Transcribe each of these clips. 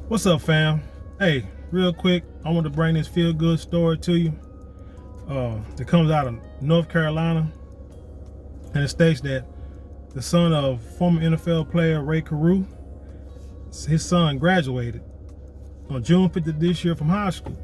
What's up, fam? Hey, real quick, I want to bring this feel-good story to you. It comes out of North Carolina, and it states that the son of former NFL player Rae Carruth, his son graduated on June 5th of this year from high school.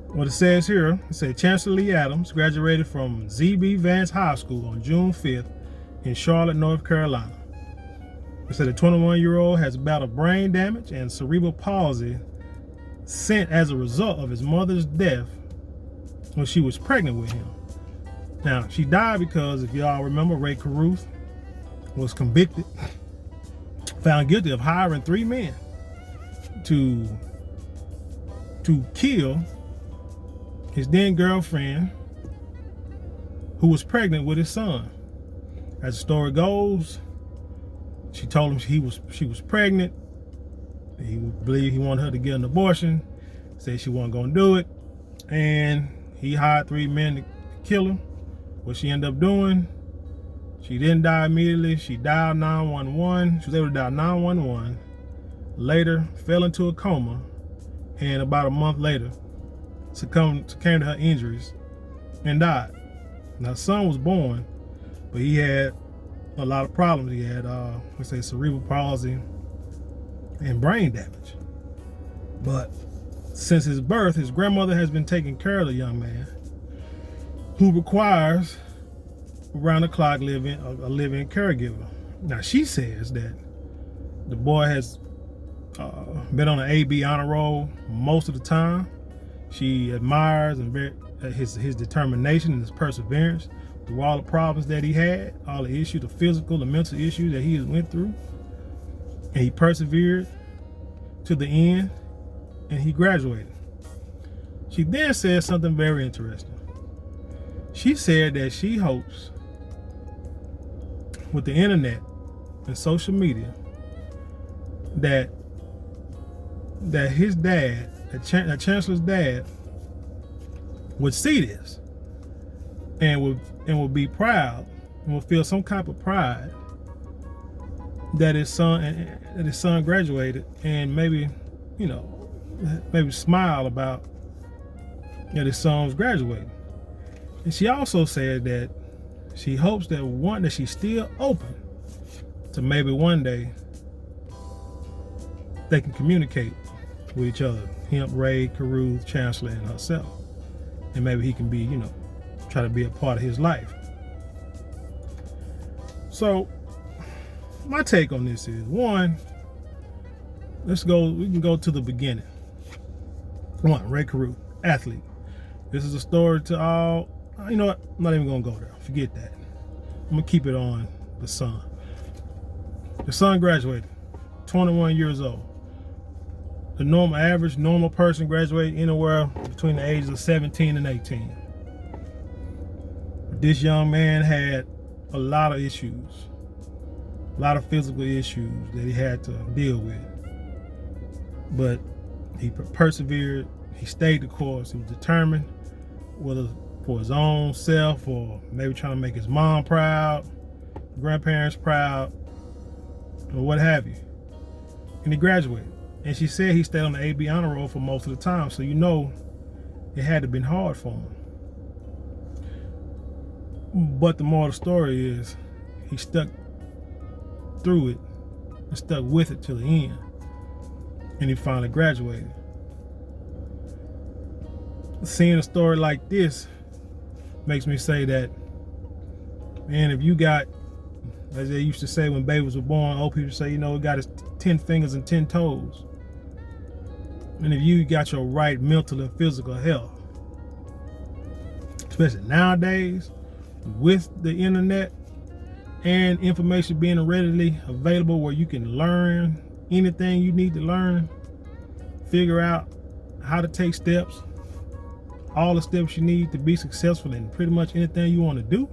What it says here, it says Chancellor Adams graduated from ZB Vance High School on June 5th in Charlotte, North Carolina. It said the 21-year-old has battled brain damage and cerebral palsy sent as a result of his mother's death when she was pregnant with him. Now, she died because, if y'all remember, Rae Carruth was convicted, found guilty of hiring 3 men to kill his then girlfriend who was pregnant with his son. As the story goes, she told him she was pregnant. He believed he wanted her to get an abortion. Said she wasn't gonna do it, and he hired 3 men to kill her. What she ended up doing, she didn't die immediately. She dialed 911. She was able to dial 911. Later, fell into a coma, and about a month later, succumbed to her injuries and died. Now, her son was born, but he had a lot of problems. He had, let's say, cerebral palsy and brain damage. But since his birth, his grandmother has been taking care of the young man, who requires around-the-clock a living caregiver. Now, she says that the boy has been on an AB honor roll most of the time. She admires his determination and his perseverance through all the problems that he had, all the issues, the physical, the mental issues that he went through. And he persevered to the end, and he graduated. She then said something very interesting. She said that she hopes with the internet and social media that his dad, that Chancellor's dad, would see this and would be proud and would feel some type of pride that his son graduated, and maybe smile about that his son was graduating. And she also said that she hopes that she's still open to maybe one day they can communicate with each other. Him, Rae Carruth, Chancellor, and herself. And maybe he can be, try to be a part of his life. So my take on this is, one, we can go to the beginning. One, Rae Carruth, athlete. This is a story to all, you know what, I'm not even gonna go there, forget that. I'm gonna keep it on the son. The son graduated, 21 years old. The average normal person graduates anywhere between the ages of 17 and 18. This young man had a lot of issues, a lot of physical issues that he had to deal with. But he persevered, he stayed the course, he was determined, whether for his own self or maybe trying to make his mom proud, grandparents proud, or what have you. And he graduated. And she said he stayed on the AB honor roll for most of the time, so it had to have been hard for him. But the moral of the story is he stuck through it and stuck with it till the end, and he finally graduated. Seeing a story like this makes me say that, man, if you got, as they used to say when babies were born, old people say, it got his 10 fingers and 10 toes. And if you got your right mental and physical health, especially nowadays with the internet and information being readily available where you can learn anything you need to learn, figure out how to take steps, all the steps you need to be successful in pretty much anything you want to do,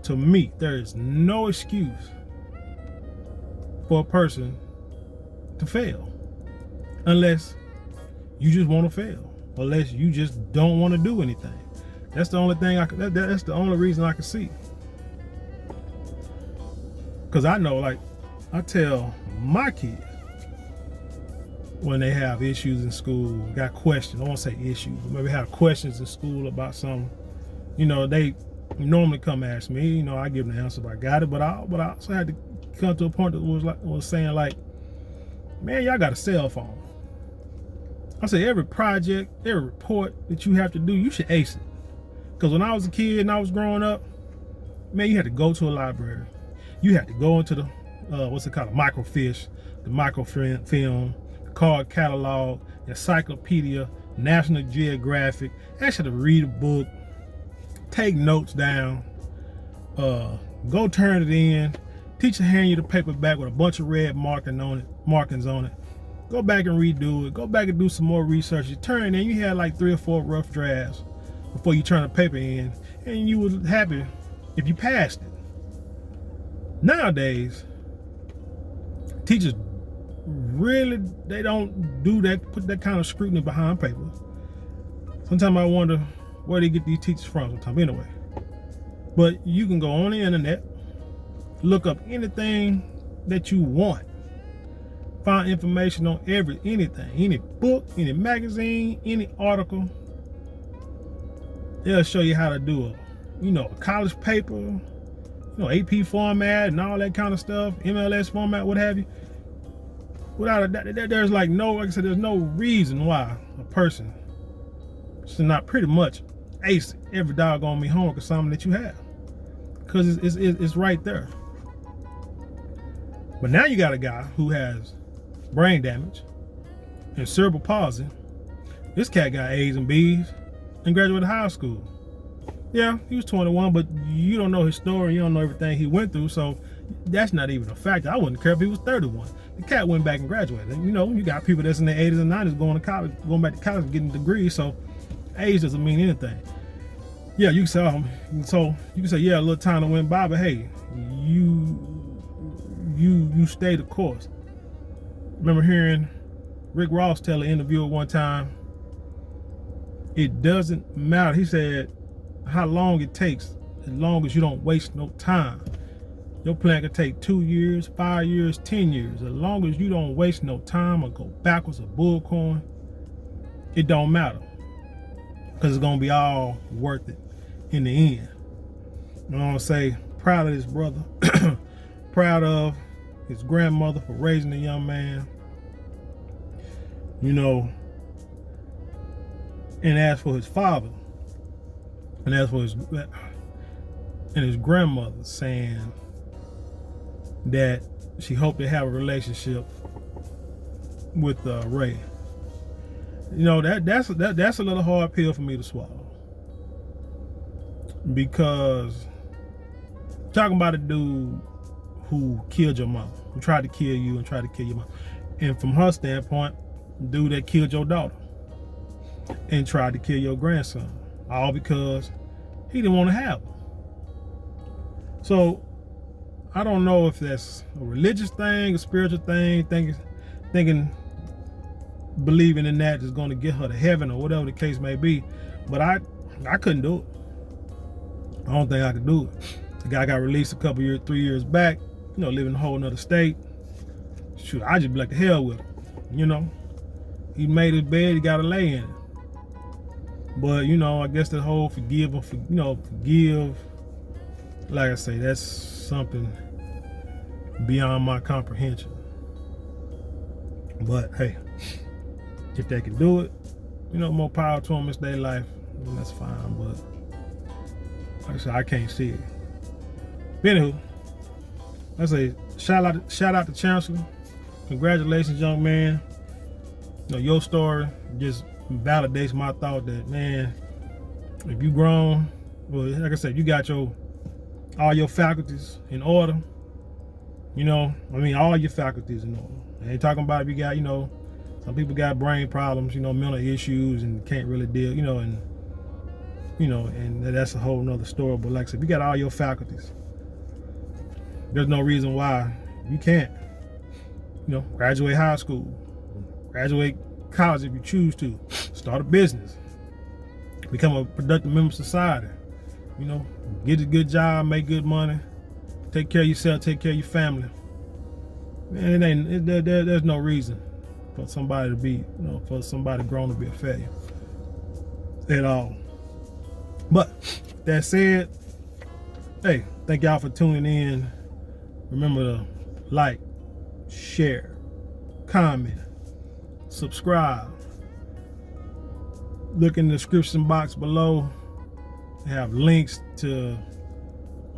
to me, there is no excuse for a person to fail. Unless you just want to fail, unless you just don't want to do anything. That's the only thing that's the only reason I can see. Because I know, like, I tell my kids when they have issues in school, got questions, I won't say issues, but maybe have questions in school about something, they normally come ask me, I give them the answer, I got it, but I also had to come to a point that was saying like, man, y'all got a cell phone. I say every project, every report that you have to do, you should ace it. Because when I was a kid and I was growing up, man, you had to go to a library. You had to go into the, what's it called, a microfiche, the microfilm, card catalog, encyclopedia, National Geographic. Actually read a book, take notes down, go turn it in. Teacher hand you the paper back with a bunch of red markings on it. Go back and redo it. Go back and do some more research. You turn it in, you had like 3 or 4 rough drafts before you turn the paper in, and you was happy if you passed it. Nowadays, teachers really, they don't do that, put that kind of scrutiny behind paper. Sometimes I wonder where they get these teachers from sometimes anyway. But you can go on the internet, look up anything that you want, find information on anything, any book, any magazine, any article. They'll show you how to do a college paper, AP format and all that kind of stuff, MLS format, what have you. Without there's like I said, there's no reason why a person should not pretty much ace every doggone me homework assignment that you have, because it's right there. But now you got a guy who has brain damage and cerebral palsy. This cat got A's and B's and graduated high school. Yeah, he was 21, but you don't know his story. You don't know everything he went through, so that's not even a factor. I wouldn't care if he was 31. The cat went back and graduated. You got people that's in their 80s and 90s going back to college and getting degrees, so age doesn't mean anything. Yeah, you can say, yeah, a little time that went by, but hey, you stay the course. Remember hearing Rick Ross tell an interviewer one time, it doesn't matter. He said, how long it takes, as long as you don't waste no time. Your plan could take 2 years, 5 years, 10 years. As long as you don't waste no time or go backwards or bullcorn, it don't matter. Because it's going to be all worth it in the end. I want to say, proud of this brother. Proud of his grandmother for raising the young man. And as for his father, and as for his grandmother saying that she hoped to have a relationship with Rae. That's a little hard pill for me to swallow, because talking about a dude who killed your mom, who tried to kill you and tried to kill your mom, and from her standpoint, dude that killed your daughter and tried to kill your grandson, all because he didn't want to have her. So I don't know if that's a religious thing, a spiritual thing, thinking believing in that is going to get her to heaven or whatever the case may be. But I couldn't do it. I don't think I could do it. The guy got released a couple years, 3 years back, living in a whole nother state. Shoot, I just be like, the hell with him. He made his bed, he got to lay in it. But, I guess the whole forgive, like I say, that's something beyond my comprehension. But hey, if they can do it, more power to them. It's their life, that's fine. But like I said, I can't see it. But anywho, I say shout out to Chancellor. Congratulations, young man. Your story just validates my thought that, man, if you grown, well, like I said, you got all your faculties in order. All your faculties in order. I ain't talking about if you got, some people got brain problems, mental issues and can't really deal, and that's a whole nother story. But like I said, if you got all your faculties, there's no reason why you can't, graduate high school, graduate college if you choose to, start a business, become a productive member of society, get a good job, make good money, take care of yourself, take care of your family, And there's no reason for somebody to be, for somebody grown to be a failure at all. But that said, hey, thank y'all for tuning in. Remember to like, share, comment, subscribe. Look in the description box below. They have links to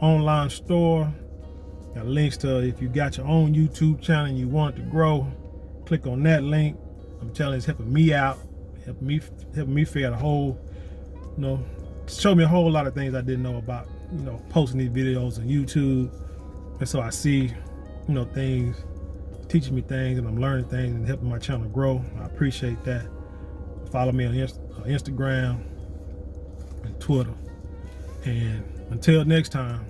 online store. Got links to if you got your own YouTube channel and you want it to grow. Click on that link. I'm telling you, it's helping me out, helping me figure out a whole, show me a whole lot of things I didn't know about, posting these videos on YouTube. And so I see, things, teaching me things, and I'm learning things and helping my channel grow. I appreciate that. Follow me on Instagram and Twitter. And until next time,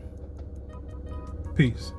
peace.